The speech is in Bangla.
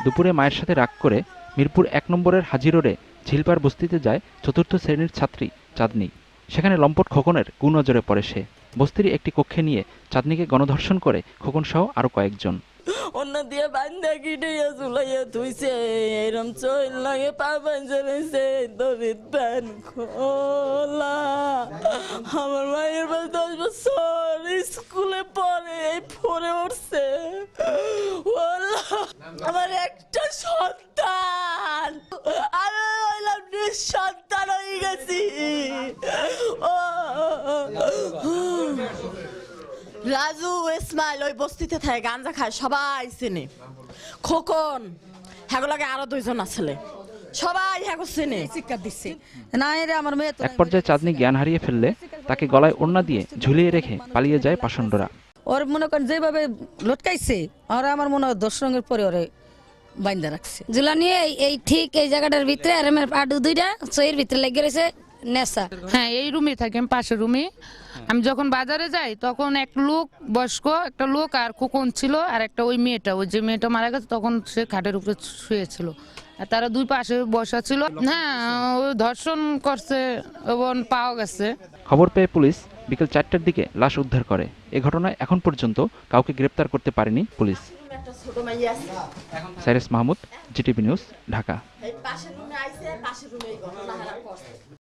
দুপুরে মায়ের সাথে রাগ করে মিরপুর ১ নম্বরের হাজী রোডে ঝিলপাড় বস্তিতে যায় চতুর্থ শ্রেণীর ছাত্রী চাঁদনী। সেখানে লম্পট খোকনের কুনজরে পড়ে সে। বস্তির একটি কক্ষে নিয়ে চাঁদনীকে গণধর্ষণ করে খোকনসহ আরও কয়েকজন। অন্য দিয়ে বান্ধা কিটাইয়া চুলাইয়া ধুইছে, এরম চইল লাগে পা পাঞ্জারেছে, দড়ির প্যান খোলা। আমার মায়ের 10 বছর স্কুলে পড়ে, এই পড়ে উঠছে। আমার একটা সন্তান, আমি হইলাম নিঃসন্তান হয়ে গেছি। রাজু ইসমাইল ওই বস্তিতে থাকে, গাঞ্জা খায়, সবাই চিনে। খোকন হ্যাগুলাকে আরো 2 জন আসলে, সবাই হ্যাগো চিনে। এক পর্যায়ে চাঁদনী জ্ঞান হারিয়ে ফেললে তাকে গলায় ওড়না দিয়ে ঝুলিয়ে রেখে পালিয়ে যায় পাষণ্ডরা। ওর মনে করেন যেভাবে লটকাইছে, আর আমার মনে হয় 10 রঙের পরে ওরে বাইন্দা রাখছে। ঝুলানি এই ঠিক এই জায়গাটার ভিতরে আর আমার পাডু দুইটা সইয়ের ভিতরে লেগে রয়েছে নেশা। হ্যাঁ, এই রুমে থাকি আমি, পাশের রুমে। আমি যখন বাজারে যাই তখন এক লোক, বয়স্ক একটা লোক আর খোকন ছিল, আর একটা ওই মেয়েটা, ওই যে মেয়েটা মারা গেছে তখন সে খাটের উপরে শুয়েছিল, আর তারা 2 পাশে বসা ছিল। হ্যাঁ, ওই ধর্ষণ করছে এবং পাওয়া গেছে। খবর পেয়ে পুলিশ বিকেল 4টার দিকে লাশ উদ্ধার করে। এ ঘটনায় এখন পর্যন্ত কাউকে গ্রেপ্তার করতে পারেনি police. Cyrus Mahmud, GTV news, Dhaka.